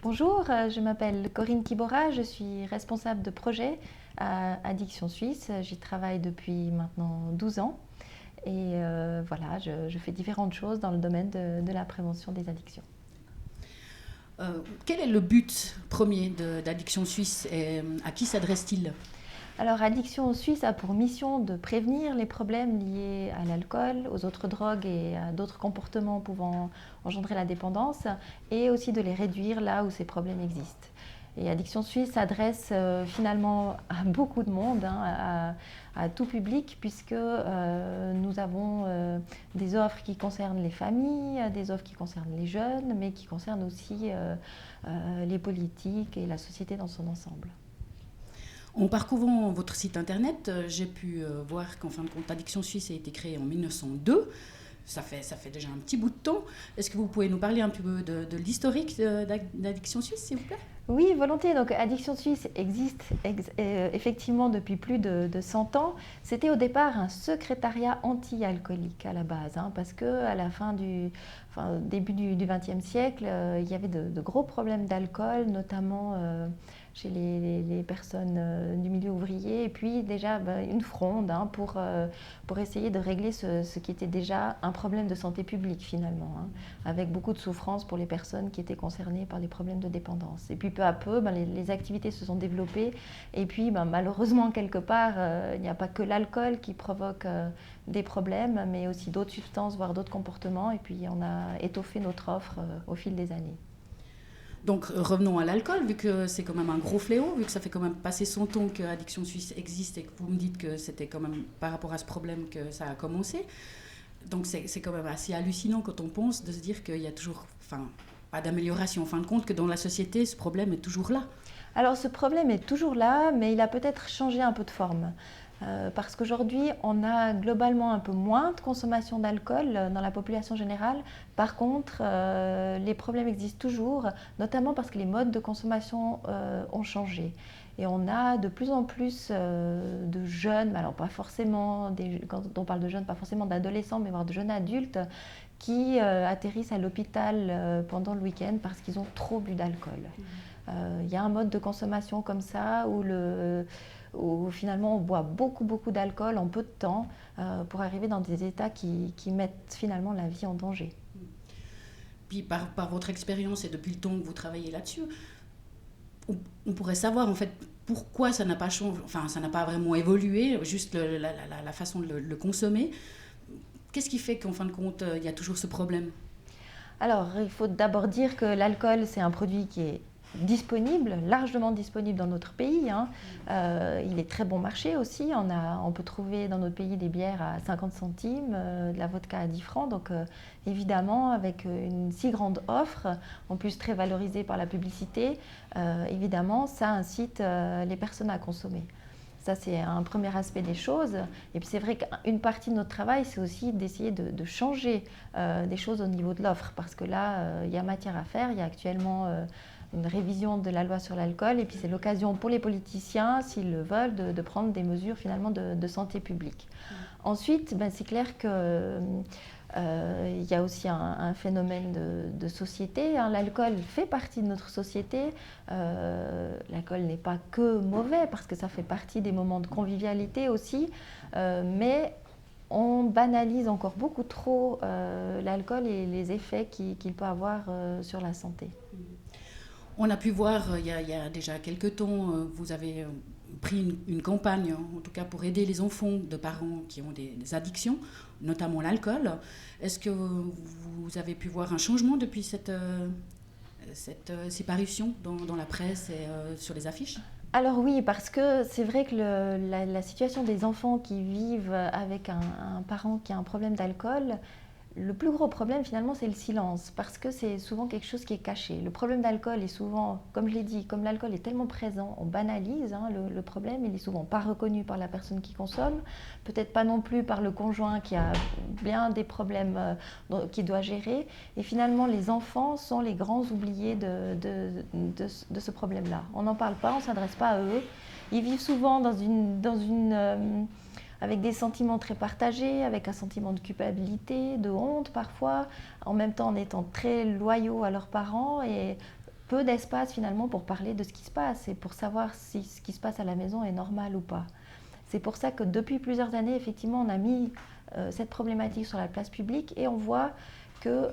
Bonjour, je m'appelle Corinne Kibora, je suis responsable de projet à Addiction Suisse. J'y travaille depuis maintenant 12 ans et voilà, je fais différentes choses dans le domaine de la prévention des addictions. Quel est le but premier d'Addiction Suisse et à qui s'adresse-t-il? Alors Addiction Suisse a pour mission de prévenir les problèmes liés à l'alcool, aux autres drogues et à d'autres comportements pouvant engendrer la dépendance et aussi de les réduire là où ces problèmes existent. Et Addiction Suisse s'adresse finalement à beaucoup de monde, à tout public, puisque nous avons des offres qui concernent les familles, des offres qui concernent les jeunes, mais qui concernent aussi les politiques et la société dans son ensemble. En parcourant votre site internet, j'ai pu voir qu'en fin de compte, Addiction Suisse a été créée en 1902. Ça fait déjà un petit bout de temps. Est-ce que vous pouvez nous parler un peu de l'historique d'Addiction Suisse, s'il vous plaît? Oui, volontiers. Donc, Addiction Suisse existe effectivement depuis plus de 100 ans. C'était au départ un secrétariat anti-alcoolique à la base, parce qu'à la début du XXe siècle, il y avait de gros problèmes d'alcool, notamment chez les personnes du milieu ouvrier, et puis déjà une fronde pour essayer de régler ce qui était déjà un problème de santé publique finalement, avec beaucoup de souffrance pour les personnes qui étaient concernées par les problèmes de dépendance. Et puis peu à peu, les activités se sont développées, et puis malheureusement quelque part, il n'y a pas que l'alcool qui provoque des problèmes, mais aussi d'autres substances, voire d'autres comportements, et puis on a étoffé notre offre au fil des années. Donc revenons à l'alcool, vu que c'est quand même un gros fléau, vu que ça fait quand même passer 100 ans que Addiction Suisse existe et que vous me dites que c'était quand même par rapport à ce problème que ça a commencé. Donc c'est quand même assez hallucinant quand on pense de se dire qu'il y a toujours, pas d'amélioration, en fin de compte, que dans la société, ce problème est toujours là. Alors ce problème est toujours là, mais il a peut-être changé un peu de forme. Parce qu'aujourd'hui, on a globalement un peu moins de consommation d'alcool dans la population générale. Par contre, les problèmes existent toujours, notamment parce que les modes de consommation ont changé. Et on a de plus en plus de jeunes, alors pas forcément, quand on parle de jeunes, pas forcément d'adolescents, mais voire de jeunes adultes, qui atterrissent à l'hôpital pendant le week-end parce qu'ils ont trop bu d'alcool. Il y a un mode de consommation comme ça où finalement on boit beaucoup d'alcool en peu de temps pour arriver dans des états qui mettent finalement la vie en danger. Puis par votre expérience et depuis le temps que vous travaillez là-dessus, on pourrait savoir en fait pourquoi ça n'a pas changé, ça n'a pas vraiment évolué, juste la façon de le consommer. Qu'est-ce qui fait qu'en fin de compte, il y a toujours ce problème? Alors, il faut d'abord dire que l'alcool, c'est un produit qui est disponible, largement disponible dans notre pays. Il est très bon marché aussi. On peut trouver dans notre pays des bières à 50 centimes, de la vodka à 10 francs. Donc évidemment, avec une si grande offre, en plus très valorisée par la publicité, évidemment, ça incite les personnes à consommer. Ça, c'est un premier aspect des choses. Et puis c'est vrai qu'une partie de notre travail, c'est aussi d'essayer de changer des choses au niveau de l'offre. Parce que là, il y a matière à faire. Il y a actuellement une révision de la loi sur l'alcool. Et puis c'est l'occasion pour les politiciens, s'ils le veulent, de prendre des mesures finalement de santé publique. Ensuite, c'est clair que il y a aussi un phénomène de société. L'alcool fait partie de notre société. L'alcool n'est pas que mauvais parce que ça fait partie des moments de convivialité aussi. Mais on banalise encore beaucoup trop l'alcool et les effets qu'il peut avoir sur la santé. On a pu voir, il y a déjà quelques temps, vous avez pris une campagne, en tout cas pour aider les enfants de parents qui ont des addictions, notamment l'alcool. Est-ce que vous avez pu voir un changement depuis cette parution dans la presse et sur les affiches? Alors oui, parce que c'est vrai que la situation des enfants qui vivent avec un parent qui a un problème d'alcool, le plus gros problème finalement c'est le silence, parce que c'est souvent quelque chose qui est caché. Le problème d'alcool est souvent, comme je l'ai dit, comme l'alcool est tellement présent, on banalise le problème, il est souvent pas reconnu par la personne qui consomme, peut-être pas non plus par le conjoint qui a bien des problèmes qu'il doit gérer, et finalement les enfants sont les grands oubliés de ce problème-là. On n'en parle pas, on ne s'adresse pas à eux, ils vivent souvent avec des sentiments très partagés, avec un sentiment de culpabilité, de honte parfois, en même temps en étant très loyaux à leurs parents. Et peu d'espace finalement pour parler de ce qui se passe et pour savoir si ce qui se passe à la maison est normal ou pas. C'est pour ça que depuis plusieurs années, effectivement, on a mis cette problématique sur la place publique et on voit que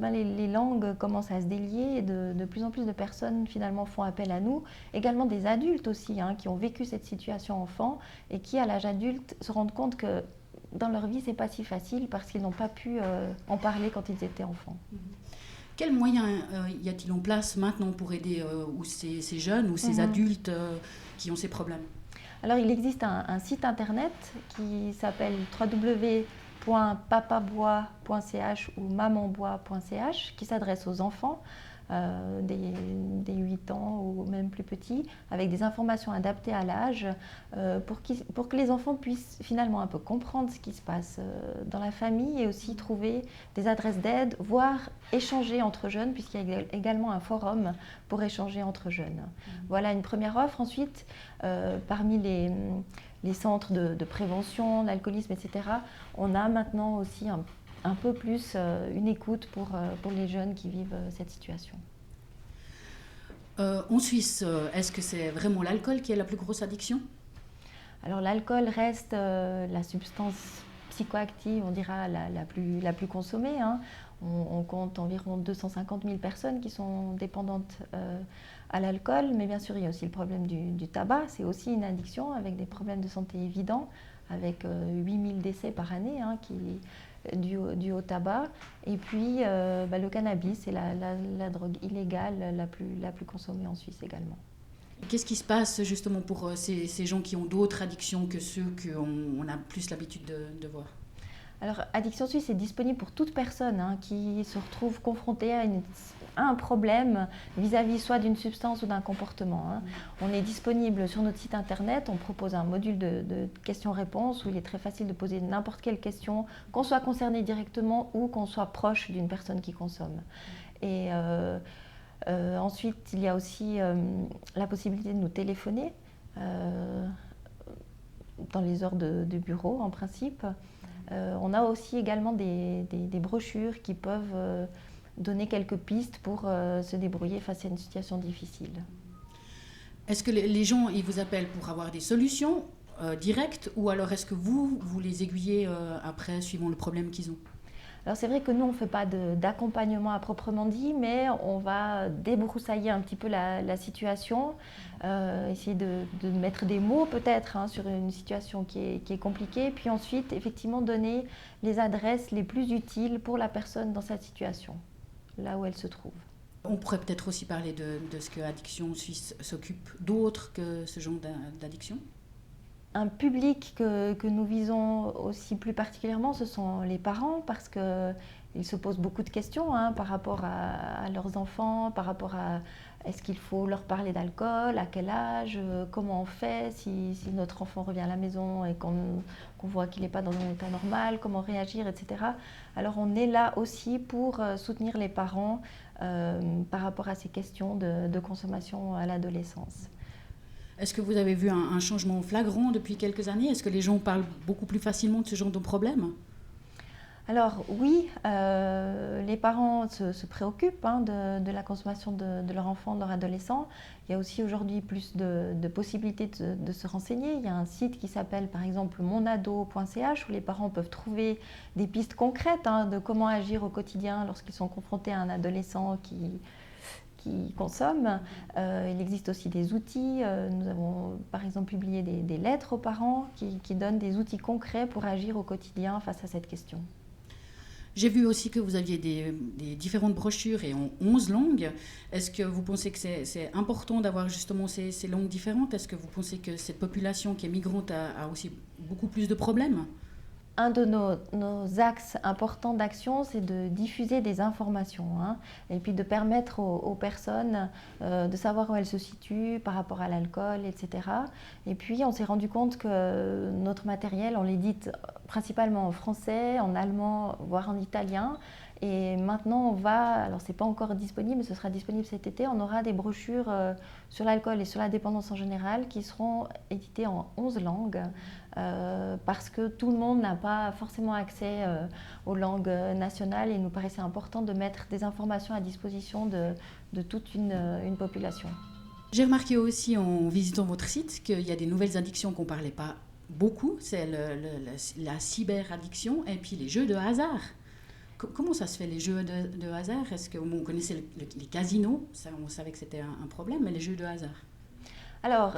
les langues commencent à se délier et de plus en plus de personnes finalement font appel à nous. Également des adultes aussi qui ont vécu cette situation enfant et qui à l'âge adulte se rendent compte que dans leur vie c'est pas si facile parce qu'ils n'ont pas pu en parler quand ils étaient enfants. Quels moyens y a-t-il en place maintenant pour aider ces jeunes ou ces adultes qui ont ces problèmes? Alors il existe un site internet qui s'appelle www.papabois.ch ou mamanbois.ch qui s'adresse aux enfants des 8 ans ou même plus petits, avec des informations adaptées à l'âge pour que les enfants puissent finalement un peu comprendre ce qui se passe dans la famille et aussi trouver des adresses d'aide, voire échanger entre jeunes, puisqu'il y a également un forum pour échanger entre jeunes. Voilà une première offre. Ensuite, parmi les centres de prévention, l'alcoolisme, etc., on a maintenant aussi un peu plus une écoute pour les jeunes qui vivent cette situation. En Suisse, est-ce que c'est vraiment l'alcool qui est la plus grosse addiction? Alors l'alcool reste la substance psychoactive, on dira, la plus consommée. On compte environ 250 000 personnes qui sont dépendantes à l'alcool, mais bien sûr il y a aussi le problème du tabac, c'est aussi une addiction avec des problèmes de santé évidents, avec 8 000 décès par année dû au tabac. Et puis le cannabis, c'est la drogue illégale la plus consommée en Suisse également. Qu'est-ce qui se passe justement pour ces gens qui ont d'autres addictions que ceux qu'on a plus l'habitude de voir? Alors, Addiction Suisse est disponible pour toute personne qui se retrouve confrontée à un problème vis-à-vis soit d'une substance ou d'un comportement. On est disponible sur notre site internet, on propose un module de questions-réponses où il est très facile de poser n'importe quelle question, qu'on soit concerné directement ou qu'on soit proche d'une personne qui consomme. Et ensuite, il y a aussi la possibilité de nous téléphoner dans les heures de bureau en principe. On a aussi également des brochures qui peuvent donner quelques pistes pour se débrouiller face à une situation difficile. Est-ce que les gens ils vous appellent pour avoir des solutions directes ou alors est-ce que vous les aiguillez après suivant le problème qu'ils ont? Alors c'est vrai que nous, on ne fait pas d'accompagnement à proprement dit, mais on va débroussailler un petit peu la situation, essayer de mettre des mots peut-être sur une situation qui est compliquée, puis ensuite effectivement donner les adresses les plus utiles pour la personne dans cette situation, là où elle se trouve. On pourrait peut-être aussi parler de ce que Addiction Suisse s'occupe d'autre que ce genre d'addiction. Un public que nous visons aussi plus particulièrement, ce sont les parents, parce qu'ils se posent beaucoup de questions par rapport à leurs enfants, par rapport à est-ce qu'il faut leur parler d'alcool, à quel âge, comment on fait si notre enfant revient à la maison et qu'on voit qu'il n'est pas dans un état normal, comment réagir, etc. Alors on est là aussi pour soutenir les parents par rapport à ces questions de consommation à l'adolescence. Est-ce que vous avez vu un changement flagrant depuis quelques années? Est-ce que les gens parlent beaucoup plus facilement de ce genre de problème? Alors oui, les parents se préoccupent de la consommation de leur enfant, de leur adolescent. Il y a aussi aujourd'hui plus de possibilités de se renseigner. Il y a un site qui s'appelle par exemple monado.ch où les parents peuvent trouver des pistes concrètes de comment agir au quotidien lorsqu'ils sont confrontés à un adolescent qui consomment. Il existe aussi des outils. Nous avons par exemple publié des lettres aux parents qui donnent des outils concrets pour agir au quotidien face à cette question. J'ai vu aussi que vous aviez des différentes brochures et en 11 langues. Est-ce que vous pensez que c'est important d'avoir justement ces langues différentes? Est-ce que vous pensez que cette population qui est migrante a aussi beaucoup plus de problèmes? Un de nos axes importants d'action, c'est de diffuser des informations et puis de permettre aux personnes de savoir où elles se situent par rapport à l'alcool, etc. Et puis, on s'est rendu compte que notre matériel, on l'édite principalement en français, en allemand, voire en italien. Et maintenant, alors c'est pas encore disponible, mais ce sera disponible cet été, on aura des brochures sur l'alcool et sur la dépendance en général qui seront éditées en 11 langues parce que tout le monde n'a pas forcément accès aux langues nationales et il nous paraissait important de mettre des informations à disposition de toute une population. J'ai remarqué aussi en visitant votre site qu'il y a des nouvelles addictions qu'on ne parlait pas beaucoup, c'est la cyberaddiction et puis les jeux de hasard. Comment ça se fait, les jeux de hasard? Est-ce que on connaissait les casinos, ça, on savait que c'était un problème, mais les jeux de hasard? Alors,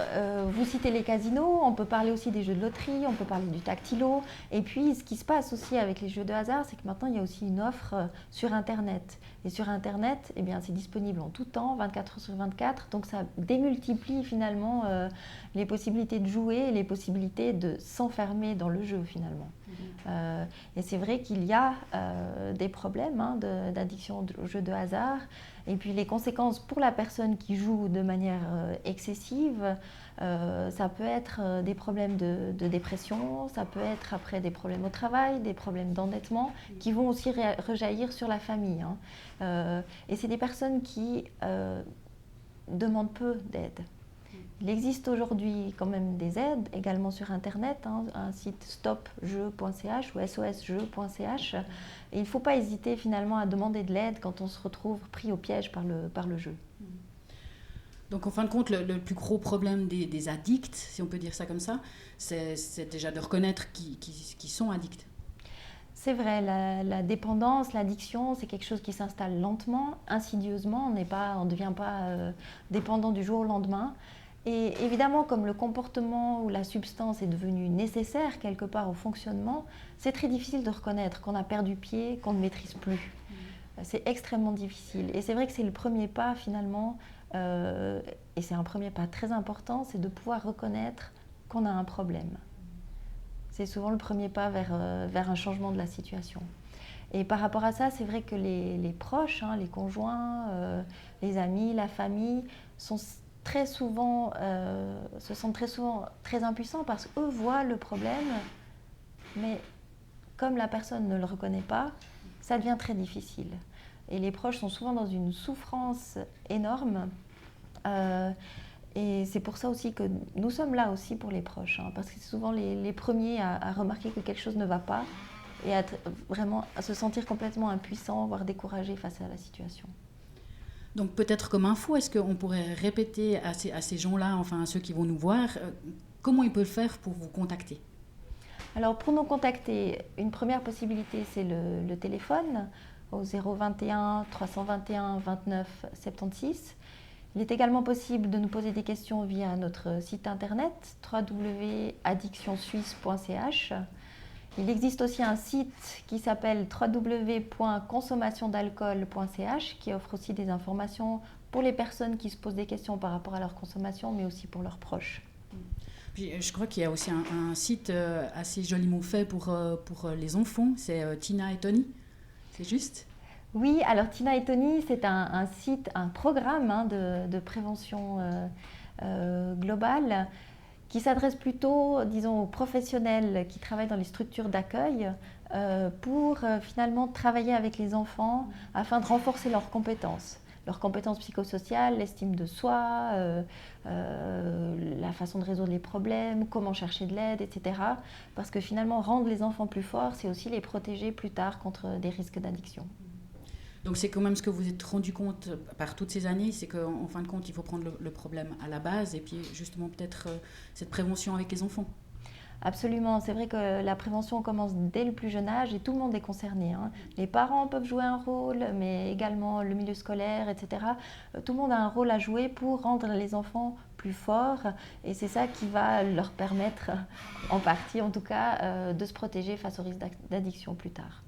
vous citez les casinos, on peut parler aussi des jeux de loterie, on peut parler du tactilo. Et puis, ce qui se passe aussi avec les jeux de hasard, c'est que maintenant, il y a aussi une offre sur Internet. Et sur Internet, eh bien, c'est disponible en tout temps, 24 heures sur 24. Donc, ça démultiplie finalement les possibilités de jouer et les possibilités de s'enfermer dans le jeu finalement. Et c'est vrai qu'il y a des problèmes d'addiction aux jeux de hasard. Et puis les conséquences pour la personne qui joue de manière excessive, ça peut être des problèmes de dépression, ça peut être après des problèmes au travail, des problèmes d'endettement qui vont aussi rejaillir sur la famille. Et c'est des personnes qui demandent peu d'aide. Il existe aujourd'hui quand même des aides, également sur Internet, un site stopjeu.ch ou sosjeu.ch. Et il ne faut pas hésiter finalement à demander de l'aide quand on se retrouve pris au piège par le jeu. Donc en fin de compte, le plus gros problème des addicts, si on peut dire ça comme ça, c'est déjà de reconnaître qui sont addicts. C'est vrai, la dépendance, l'addiction, c'est quelque chose qui s'installe lentement, insidieusement. On ne devient pas dépendant du jour au lendemain. Et évidemment, comme le comportement ou la substance est devenu nécessaire quelque part au fonctionnement, c'est très difficile de reconnaître qu'on a perdu pied, qu'on ne maîtrise plus. C'est extrêmement difficile. Et c'est vrai que c'est le premier pas finalement, et c'est un premier pas très important, c'est de pouvoir reconnaître qu'on a un problème. C'est souvent le premier pas vers un changement de la situation. Et par rapport à ça, c'est vrai que les proches, les conjoints, les amis, la famille, se sentent très souvent très impuissants parce qu'eux voient le problème, mais comme la personne ne le reconnaît pas, ça devient très difficile. Et les proches sont souvent dans une souffrance énorme. Et c'est pour ça aussi que nous sommes là aussi pour les proches, parce que c'est souvent les premiers à remarquer que quelque chose ne va pas et vraiment à se sentir complètement impuissant, voire découragé face à la situation. Donc peut-être comme info, est-ce qu'on pourrait répéter à ces gens-là, enfin à ceux qui vont nous voir, comment ils peuvent faire pour vous contacter? Alors pour nous contacter, une première possibilité c'est le téléphone au 021 321 29 76. Il est également possible de nous poser des questions via notre site internet www.addictionsuisse.ch. Il existe aussi un site qui s'appelle www.consommationdalcool.ch qui offre aussi des informations pour les personnes qui se posent des questions par rapport à leur consommation, mais aussi pour leurs proches. Puis, je crois qu'il y a aussi un site assez joliment fait pour les enfants, c'est Tina et Tony, c'est juste? Oui, alors Tina et Tony, c'est un site, un programme de prévention globale qui s'adresse plutôt, disons, aux professionnels qui travaillent dans les structures d'accueil pour finalement travailler avec les enfants afin de renforcer leurs compétences psychosociales, l'estime de soi, la façon de résoudre les problèmes, comment chercher de l'aide, etc. Parce que finalement, rendre les enfants plus forts, c'est aussi les protéger plus tard contre des risques d'addiction. Donc c'est quand même ce que vous êtes rendu compte par toutes ces années, c'est qu'en fin de compte, il faut prendre le problème à la base et puis justement peut-être cette prévention avec les enfants. Absolument, c'est vrai que la prévention commence dès le plus jeune âge et tout le monde est concerné. Les parents peuvent jouer un rôle, mais également le milieu scolaire, etc. Tout le monde a un rôle à jouer pour rendre les enfants plus forts et c'est ça qui va leur permettre, en partie en tout cas, de se protéger face au risque d'addiction plus tard.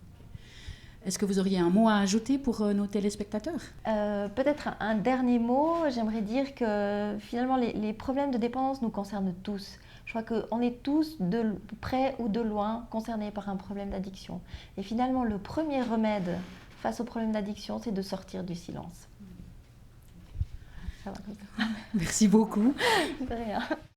Est-ce que vous auriez un mot à ajouter pour nos téléspectateurs? Peut-être un dernier mot, j'aimerais dire que finalement les problèmes de dépendance nous concernent tous. Je crois qu'on est tous de près ou de loin concernés par un problème d'addiction. Et finalement, le premier remède face au problème d'addiction, c'est de sortir du silence. Ça va comme ça. Merci beaucoup. De rien.